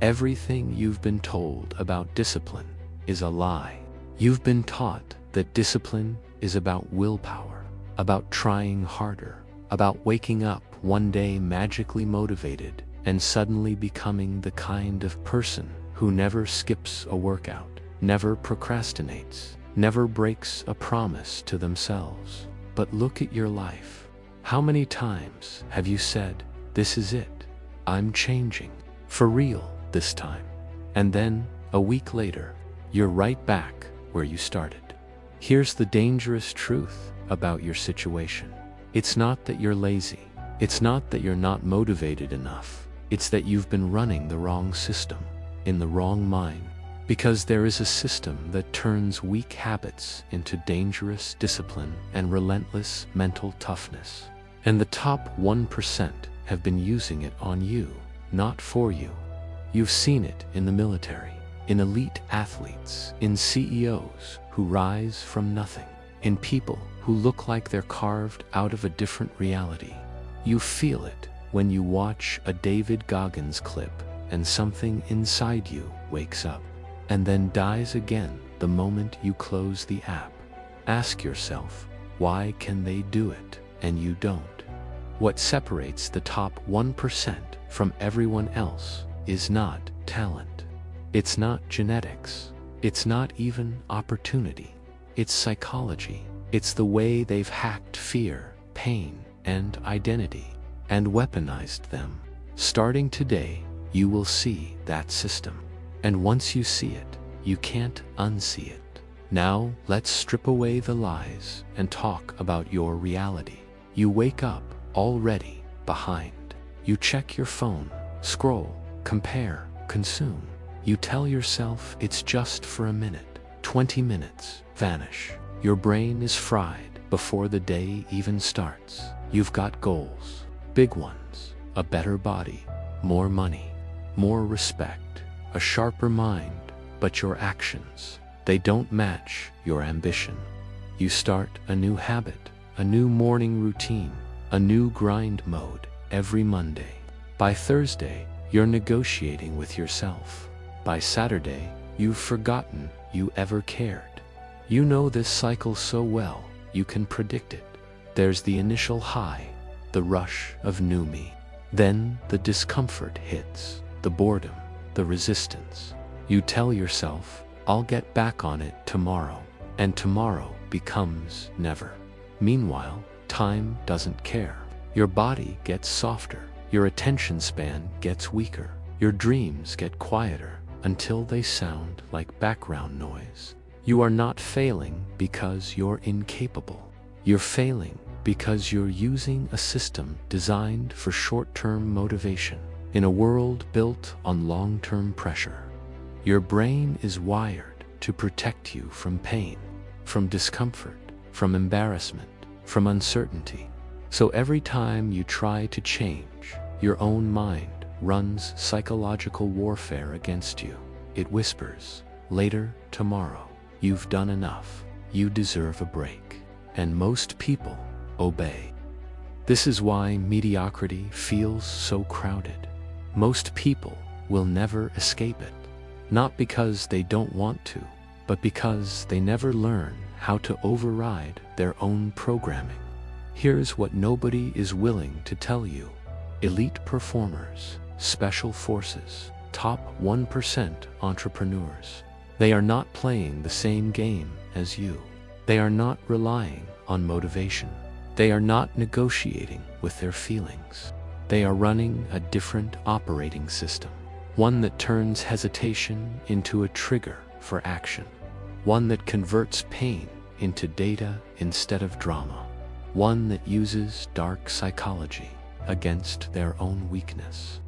Everything you've been told about discipline is a lie. You've been taught that discipline is about willpower, about trying harder, about waking up one day magically motivated and suddenly becoming the kind of person who never skips a workout, never procrastinates, never breaks a promise to themselves. But look at your life. How many times have you said, "This is it. I'm changing. For real this time." And then, a week later, you're right back where you started. Here's the dangerous truth about your situation. It's not that you're lazy. It's not that you're not motivated enough. It's that you've been running the wrong system, in the wrong mind. Because there is a system that turns weak habits into dangerous discipline and relentless mental toughness. And the top 1% have been using it on you, not for you. You've seen it in the military, in elite athletes, in CEOs who rise from nothing, in people who look like they're carved out of a different reality. You feel it when you watch a David Goggins clip and something inside you wakes up and then dies again the moment you close the app. Ask yourself, why can they do it and you don't? What separates the top 1% from everyone else is not talent. It's not genetics. It's not even opportunity. It's psychology. It's the way they've hacked fear, pain, and identity and weaponized them. Starting today, you will see that system. And once you see it, you can't unsee it. Now, let's strip away the lies and talk about your reality. You wake up already behind. You check your phone, scroll, compare, consume. You tell yourself it's just for a minute, 20 minutes, vanish. Your brain is fried before the day even starts. You've got goals, big ones, a better body, more money, more respect, a sharper mind, but your actions, they don't match your ambition. You start a new habit, a new morning routine, a new grind mode every Monday. By Thursday, you're negotiating with yourself. By Saturday, you've forgotten you ever cared. You know this cycle so well, you can predict it. There's the initial high, the rush of new me. Then the discomfort hits, the boredom, the resistance. You tell yourself, I'll get back on it tomorrow, and tomorrow becomes never. Meanwhile, time doesn't care. Your body gets softer, your attention span gets weaker, your dreams get quieter until they sound like background noise. You are not failing because you're incapable. You're failing because you're using a system designed for short-term motivation in a world built on long-term pressure. Your brain is wired to protect you from pain, from discomfort, from embarrassment, from uncertainty. So every time you try to change, your own mind runs psychological warfare against you. It whispers, later, tomorrow, you've done enough, you deserve a break. And most people obey. This is why mediocrity feels so crowded. Most people will never escape it, not because they don't want to, but because they never learn how to override their own programming. Here's what nobody is willing to tell you. Elite performers, special forces, top 1% entrepreneurs. They are not playing the same game as you. They are not relying on motivation. They are not negotiating with their feelings. They are running a different operating system. One that turns hesitation into a trigger for action. One that converts pain into data instead of drama. One that uses dark psychology against their own weakness.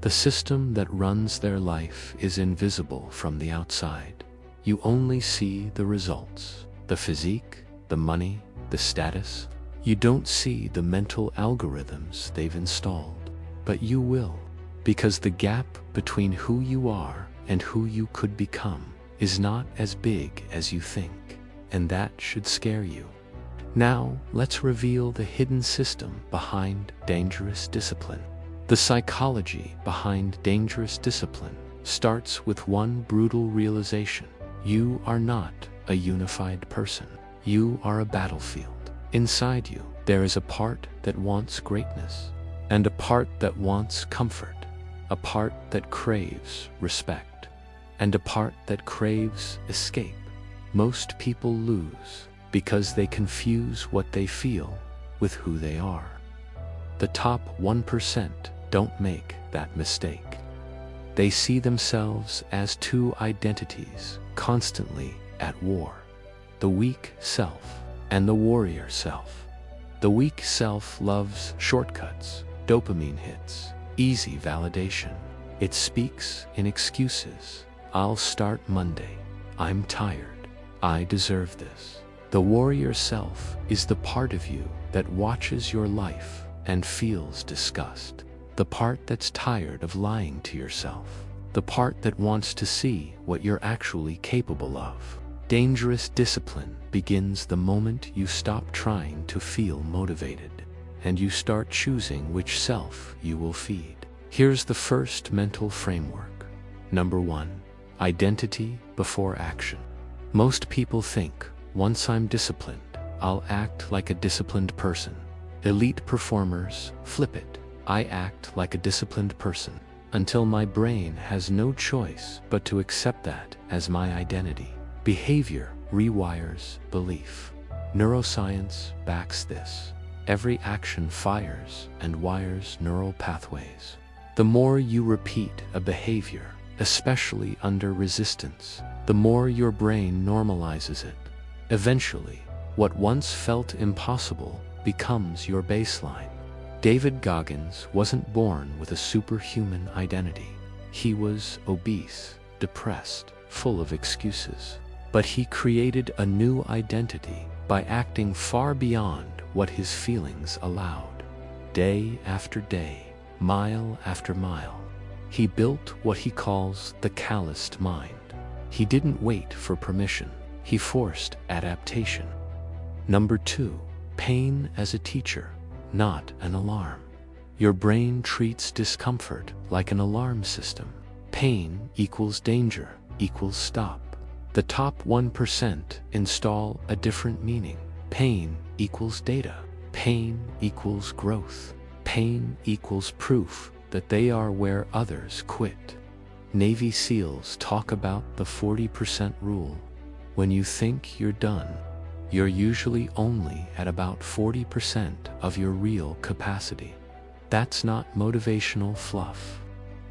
The system that runs their life is invisible from the outside. You only see the results, the physique, the money, the status. You don't see the mental algorithms they've installed, but you will, because the gap between who you are and who you could become is not as big as you think, and that should scare you. Now, let's reveal the hidden system behind dangerous discipline. The psychology behind dangerous discipline starts with one brutal realization. You are not a unified person. You are a battlefield. Inside you, there is a part that wants greatness, and a part that wants comfort, a part that craves respect, and a part that craves escape. Most people lose because they confuse what they feel with who they are. The top 1% don't make that mistake. They see themselves as two identities constantly at war: the weak self and the warrior self. The weak self loves shortcuts, dopamine hits, easy validation. It speaks in excuses. I'll start Monday. I'm tired. I deserve this. The warrior self is the part of you that watches your life and feels disgust. The part that's tired of lying to yourself. The part that wants to see what you're actually capable of. Dangerous discipline begins the moment you stop trying to feel motivated, and you start choosing which self you will feed. Here's the first mental framework. Number 1, identity before action. Most people think, once I'm disciplined, I'll act like a disciplined person. Elite performers flip it. I act like a disciplined person until my brain has no choice but to accept that as my identity. Behavior rewires belief. Neuroscience backs this. Every action fires and wires neural pathways. The more you repeat a behavior, especially under resistance, the more your brain normalizes it. Eventually, what once felt impossible becomes your baseline. David Goggins wasn't born with a superhuman identity. He was obese, depressed, full of excuses. But he created a new identity by acting far beyond what his feelings allowed. Day after day, mile after mile, he built what he calls the calloused mind. He didn't wait for permission. He forced adaptation. Number 2, pain as a teacher, not an alarm. Your brain treats discomfort like an alarm system. Pain equals danger equals stop. The top 1% install a different meaning. Pain equals data. Pain equals growth. Pain equals proof that they are where others quit. Navy SEALs talk about the 40% rule. When you think you're done, you're usually only at about 40% of your real capacity. That's not motivational fluff.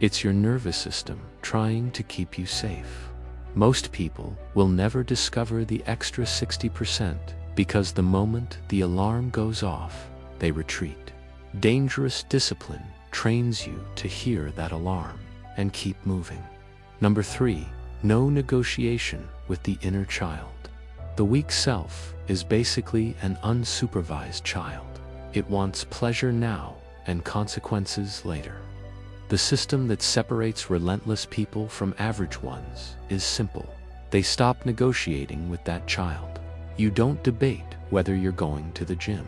It's your nervous system trying to keep you safe. Most people will never discover the extra 60% because the moment the alarm goes off, they retreat. Dangerous discipline trains you to hear that alarm and keep moving. Number 3, no negotiation with the inner child. The weak self is basically an unsupervised child. It wants pleasure now and consequences later. The system that separates relentless people from average ones is simple. They stop negotiating with that child. You don't debate whether you're going to the gym.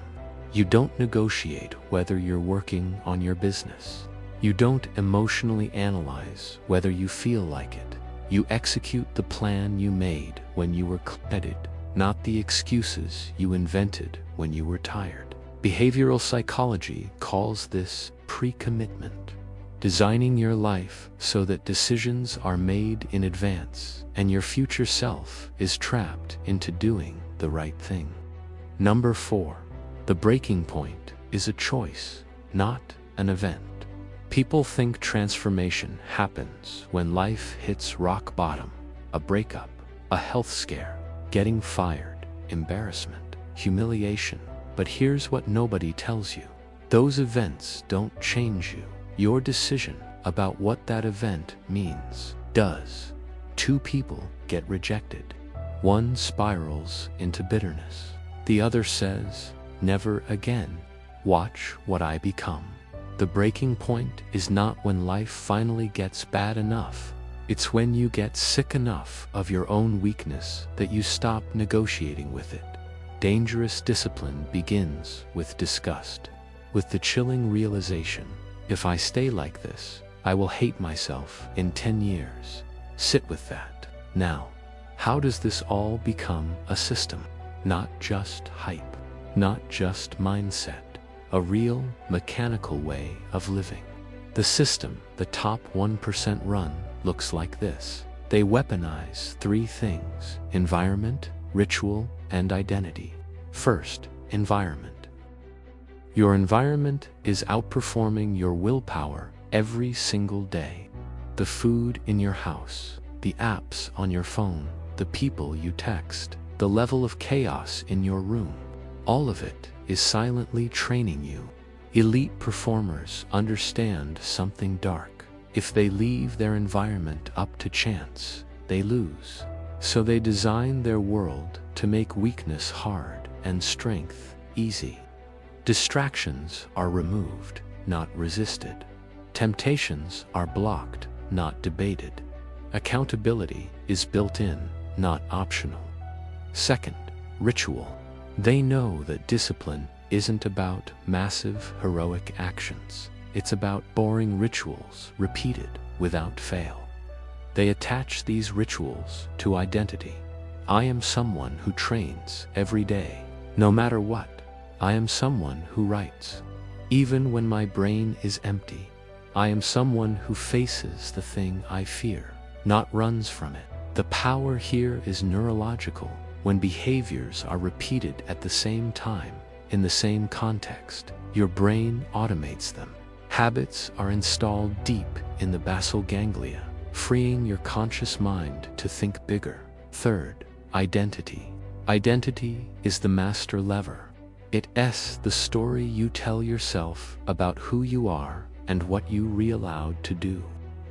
You don't negotiate whether you're working on your business. You don't emotionally analyze whether you feel like it. You execute the plan you made when you were headed, not the excuses you invented when you were tired. Behavioral psychology calls this pre-commitment. Designing your life so that decisions are made in advance and your future self is trapped into doing the right thing. Number 4, the breaking point is a choice, not an event. People think transformation happens when life hits rock bottom, a breakup, a health scare, getting fired, embarrassment, humiliation. But here's what nobody tells you. Those events don't change you. Your decision about what that event means does. 2 people get rejected. One spirals into bitterness. The other says, never again. Watch what I become. The breaking point is not when life finally gets bad enough. It's when you get sick enough of your own weakness that you stop negotiating with it. Dangerous discipline begins with disgust, with the chilling realization, if I stay like this, I will hate myself in 10 years. Sit with that. Now, how does this all become a system? Not just hype, not just mindset, a real mechanical way of living. The system the top 1% run looks like this. They weaponize 3 things: environment, ritual, and identity. First, environment. Your environment is outperforming your willpower every single day. The food in your house, the apps on your phone, the people you text, the level of chaos in your room, all of it is silently training you. Elite performers understand something dark. If they leave their environment up to chance, they lose. So they design their world to make weakness hard and strength easy. Distractions are removed, not resisted. Temptations are blocked, not debated. Accountability is built in, not optional. Second, ritual. They know that discipline isn't about massive, heroic actions. It's about boring rituals repeated without fail. They attach these rituals to identity. I am someone who trains every day, no matter what. I am someone who writes, even when my brain is empty. I am someone who faces the thing I fear, not runs from it. The power here is neurological. When behaviors are repeated at the same time, in the same context, your brain automates them. Habits are installed deep in the basal ganglia, freeing your conscious mind to think bigger. Third, identity. Identity is the master lever. It's the story you tell yourself about who you are and what you allowed to do.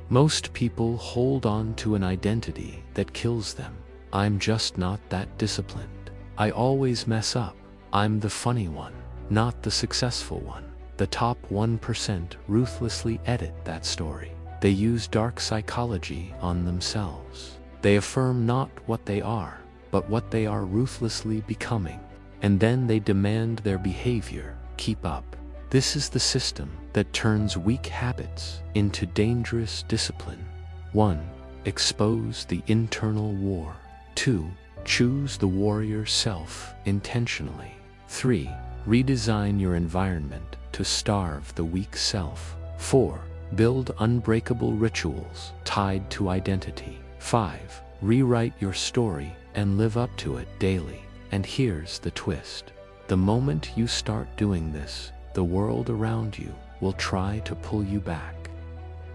Most people hold on to an identity that kills them. I'm just not that disciplined. I always mess up. I'm the funny one, not the successful one. The top 1% ruthlessly edit that story. They use dark psychology on themselves. They affirm not what they are, but what they are ruthlessly becoming. And then they demand their behavior keep up. This is the system that turns weak habits into dangerous discipline. 1. Expose the internal war. 2. Choose the warrior self intentionally. 3. Redesign your environment to starve the weak self. 4. Build unbreakable rituals tied to identity. 5. Rewrite your story and live up to it daily. And here's the twist. The moment you start doing this, the world around you will try to pull you back.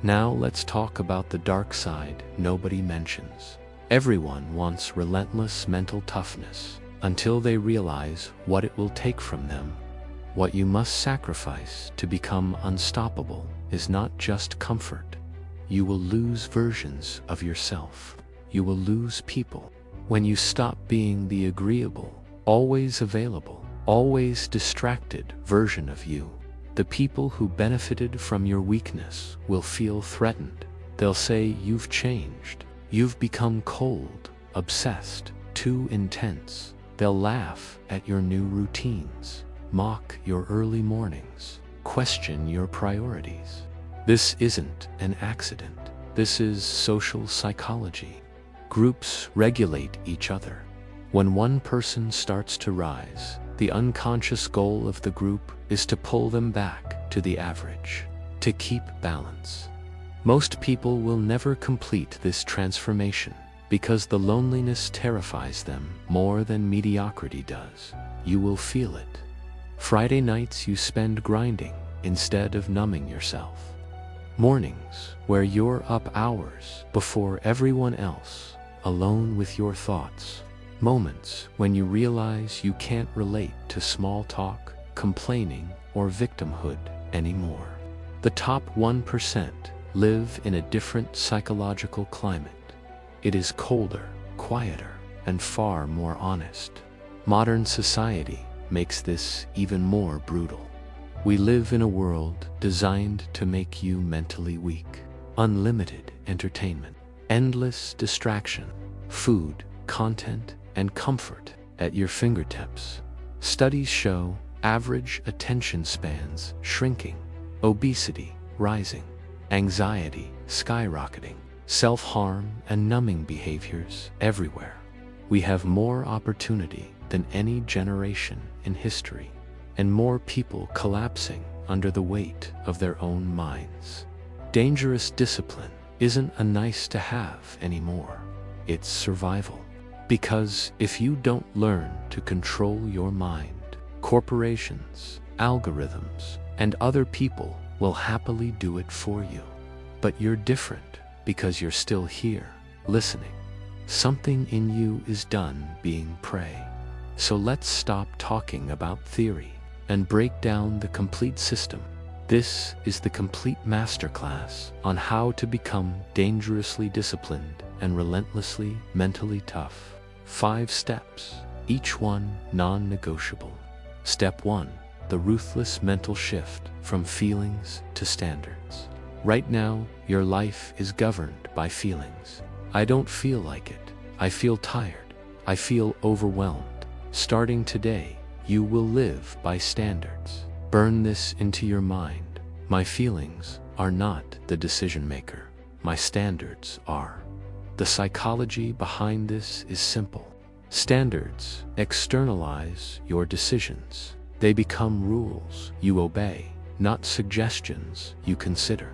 Now let's talk about the dark side nobody mentions. Everyone wants relentless mental toughness until they realize what it will take from them. What you must sacrifice to become unstoppable is not just comfort. You will lose versions of yourself. You will lose people. When you stop being the agreeable, always available, always distracted version of you, the people who benefited from your weakness will feel threatened. They'll say you've changed. You've become cold, obsessed, too intense. They'll laugh at your new routines, mock your early mornings, question your priorities. This isn't an accident. This is social psychology. Groups regulate each other. When one person starts to rise, the unconscious goal of the group is to pull them back to the average, to keep balance. Most people will never complete this transformation because the loneliness terrifies them more than mediocrity does. You will feel it. Friday nights you spend grinding instead of numbing yourself. Mornings where you're up hours before everyone else, alone with your thoughts. Moments when you realize you can't relate to small talk, complaining, or victimhood anymore. The top 1% live in a different psychological climate. It is colder, quieter, and far more honest. Modern society makes this even more brutal. We live in a world designed to make you mentally weak. Unlimited entertainment, endless distraction, food, content, and comfort at your fingertips. Studies show average attention spans shrinking, obesity rising, anxiety skyrocketing, self-harm and numbing behaviors everywhere. We have more opportunity than any generation in history, and more people collapsing under the weight of their own minds. Dangerous discipline isn't a nice to have anymore. It's survival. Because if you don't learn to control your mind, corporations, algorithms, and other people will happily do it for you. But you're different because you're still here, listening. Something in you is done being prey. So let's stop talking about theory and break down the complete system. This is the complete masterclass on how to become dangerously disciplined and relentlessly mentally tough. 5 steps, each one non-negotiable. Step 1, the ruthless mental shift from feelings to standards. Right now, your life is governed by feelings. I don't feel like it. I feel tired. I feel overwhelmed. Starting today, you will live by standards. Burn this into your mind. My feelings are not the decision maker. My standards are. The psychology behind this is simple. Standards externalize your decisions. They become rules you obey, not suggestions you consider.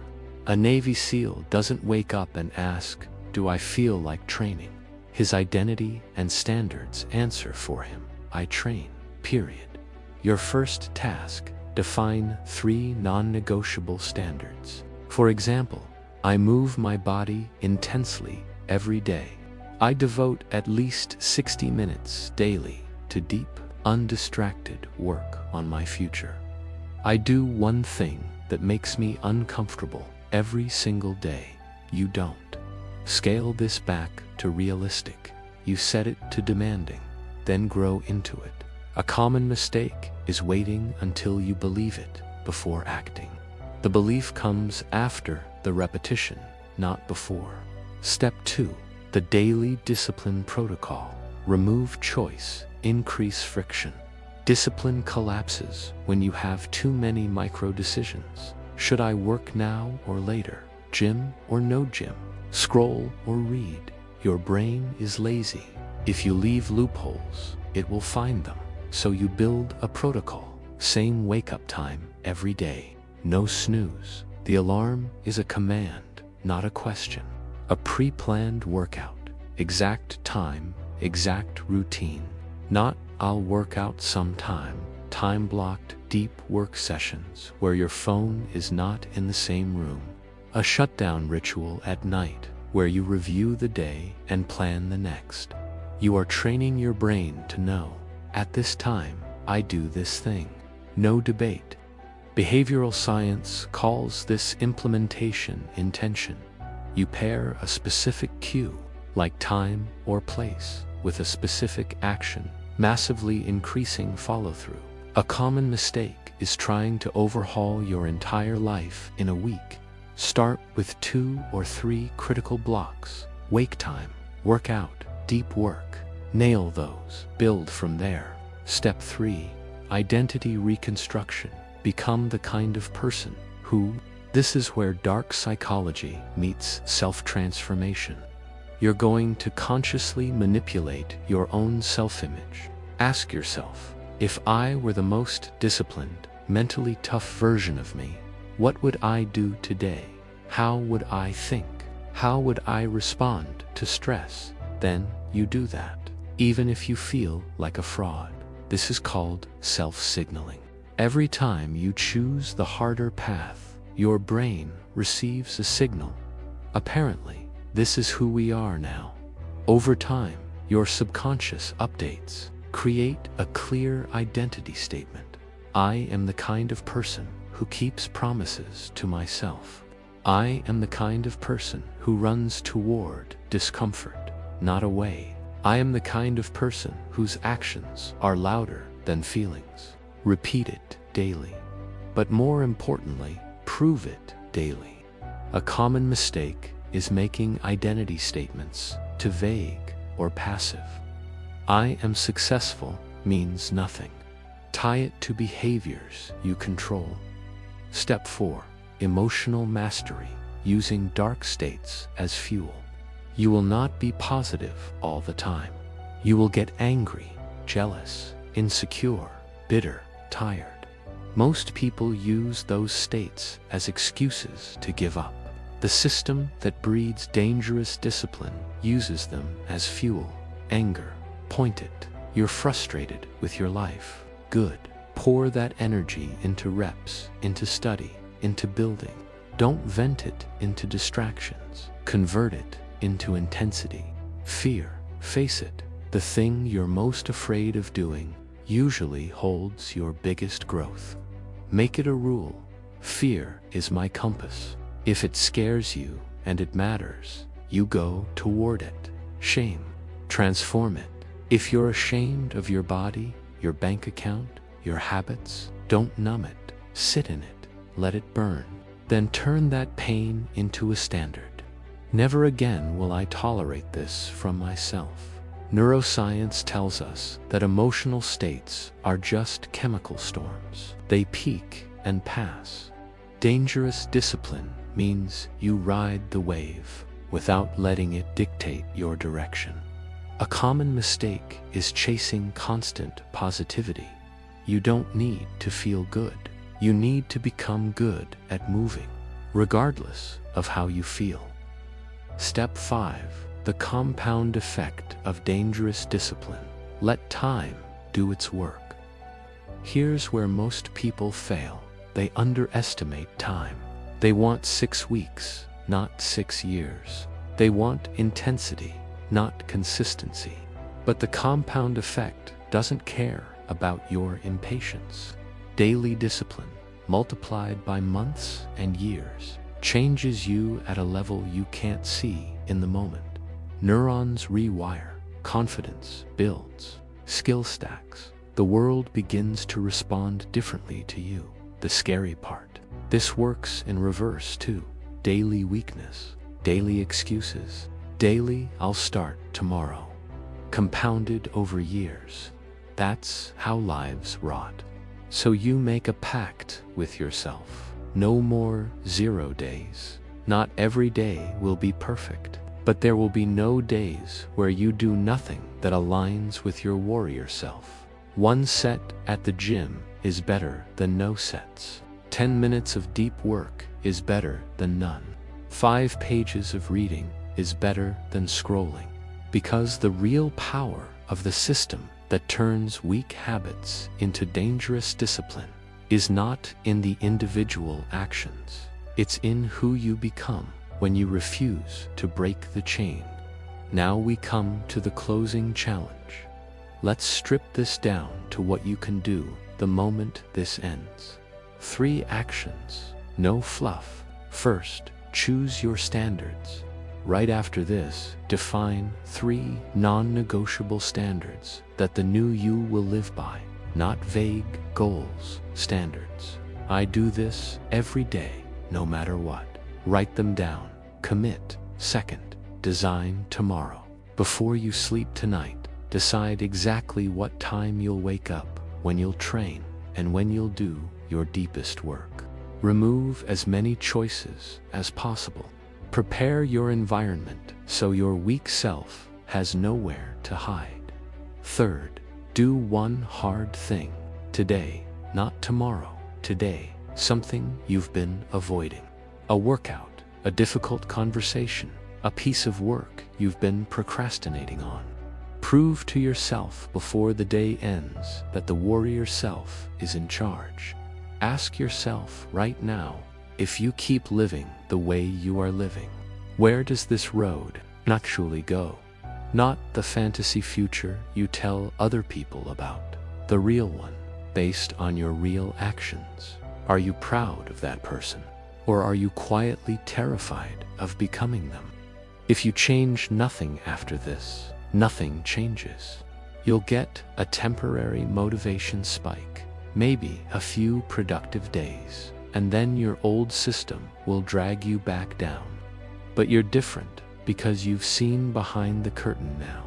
A Navy SEAL doesn't wake up and ask, "Do I feel like training?" His identity and standards answer for him. I train, period. Your first task, define 3 non-negotiable standards. For example, I move my body intensely every day. I devote at least 60 minutes daily to deep, undistracted work on my future. I do one thing that makes me uncomfortable every single day. You don't. Scale this back to realistic. You set it to demanding, then grow into it. A common mistake is waiting until you believe it before acting. The belief comes after the repetition, not before. Step 2, the daily discipline protocol. Remove choice, increase friction. Discipline collapses when you have too many micro decisions. Should I work now or later? Gym or no gym? Scroll or read? Your brain is lazy. If you leave loopholes, it will find them. So you build a protocol. Same wake-up time every day. No snooze. The alarm is a command, not a question. A pre-planned workout. Exact time, exact routine. Not I'll work out sometime. Time-blocked deep work sessions where your phone is not in the same room. A shutdown ritual at night where you review the day and plan the next. You are training your brain to know, at this time, I do this thing. No debate. Behavioral science calls this implementation intention. You pair a specific cue, like time or place, with a specific action, massively increasing follow-through. A common mistake is trying to overhaul your entire life in a week. Start with 2 or 3 critical blocks. Wake time, workout, deep work. Nail those. Build from there. Step 3, identity reconstruction. Become the kind of person who. This is where dark psychology meets self-transformation. You're going to consciously manipulate your own self-image. Ask yourself, if I were the most disciplined, mentally tough version of me, what would I do today? How would I think? How would I respond to stress? Then you do that, even if you feel like a fraud. This is called self-signaling. Every time you choose the harder path, your brain receives a signal. Apparently, this is who we are now. Over time, your subconscious updates. Create a clear identity statement. I am the kind of person who keeps promises to myself. I am the kind of person who runs toward discomfort, not away. I am the kind of person whose actions are louder than feelings. Repeat it daily. But more importantly, prove it daily. A common mistake is making identity statements too vague or passive. I am successful means nothing. Tie it to behaviors you control. Step 4, emotional mastery. using dark states as fuel. You will not be positive all the time. You will get angry, jealous, insecure, bitter, tired. Most people use those states as excuses to give up. The system that breeds dangerous discipline uses them as fuel. Anger. Point it. You're frustrated with your life. Good. Pour that energy into reps, into study, into building. Don't vent it into distractions. Convert it into intensity. Fear. Face it. The thing you're most afraid of doing usually holds your biggest growth. Make it a rule. Fear is my compass. If it scares you and it matters, you go toward it. Shame. Transform it. If you're ashamed of your body, your bank account, your habits, don't numb it. Sit in it. Let it burn. Then turn that pain into a standard. Never again will I tolerate this from myself. Neuroscience tells us that emotional states are just chemical storms. They peak and pass. Dangerous discipline means you ride the wave without letting it dictate your direction. A common mistake is chasing constant positivity. You don't need to feel good. You need to become good at moving, regardless of how you feel. Step 5. The compound effect of dangerous discipline. Let time do its work. Here's where most people fail. They underestimate time. They want 6 weeks, not 6 years. They want intensity, not consistency. But the compound effect doesn't care about your impatience. Daily discipline, multiplied by months and years, changes you at a level you can't see in the moment. Neurons rewire, confidence builds, skill stacks. The world begins to respond differently to you. The scary part. This works in reverse too. Daily weakness, daily excuses, daily "I'll start tomorrow." Compounded over years. That's how lives rot. So you make a pact with yourself. No more 0 days. Not every day will be perfect. But there will be no days where you do nothing that aligns with your warrior self. 1 set at the gym is better than no sets. 10 minutes of deep work is better than none. 5 pages of reading is better than scrolling. Because the real power of the system that turns weak habits into dangerous discipline is not in the individual actions. It's in who you become when you refuse to break the chain. Now we come to the closing challenge. Let's strip this down to what you can do the moment this ends. 3 actions, no fluff. First, choose your standards. Right after this, define 3 non-negotiable standards that the new you will live by, not vague goals, standards. I do this every day, no matter what. Write them down. Commit. Second, design tomorrow. Before you sleep tonight, decide exactly what time you'll wake up, when you'll train, and when you'll do your deepest work. Remove as many choices as possible. Prepare your environment so your weak self has nowhere to hide. Third, do one hard thing today, not tomorrow. Today, something you've been avoiding. A workout. A difficult conversation, a piece of work you've been procrastinating on. Prove to yourself before the day ends that the warrior self is in charge. Ask yourself right now, if you keep living the way you are living, where does this road actually go? Not the fantasy future you tell other people about, the real one, based on your real actions. Are you proud of that person? Or are you quietly terrified of becoming them? If you change nothing after this, nothing changes. You'll get a temporary motivation spike, maybe a few productive days, and then your old system will drag you back down. But you're different because you've seen behind the curtain now.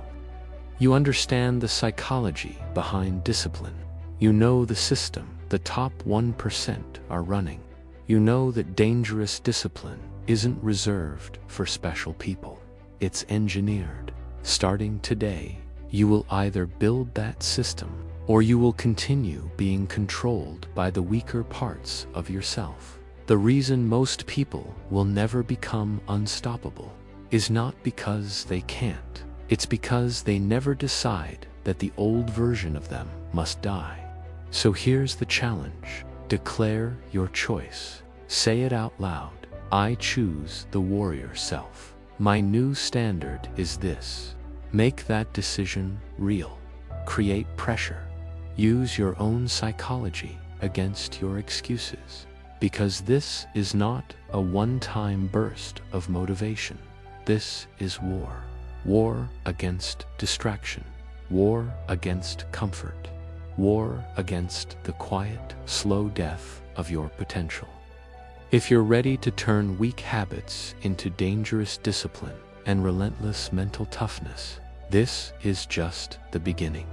You understand the psychology behind discipline. You know the system the top 1% are running. You know that dangerous discipline isn't reserved for special people. It's engineered. Starting today, you will either build that system, or you will continue being controlled by the weaker parts of yourself. The reason most people will never become unstoppable is not because they can't. It's because they never decide that the old version of them must die. So here's the challenge. Declare your choice. Say it out loud. I choose the warrior self. My new standard is this. Make that decision real. Create pressure. Use your own psychology against your excuses. Because this is not a one-time burst of motivation. This is war. War against distraction. War against comfort. War against the quiet, slow death of your potential. If you're ready to turn weak habits into dangerous discipline and relentless mental toughness, this is just the beginning.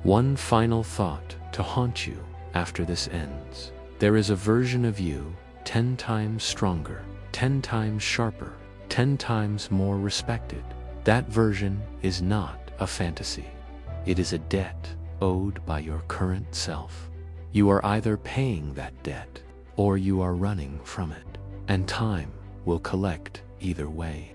One final thought to haunt you after this ends. There is a version of you 10 times stronger, 10 times sharper, 10 times more respected. That version is not a fantasy. It is a debt owed by your current self. You are either paying that debt or you are running from it, and time will collect either way.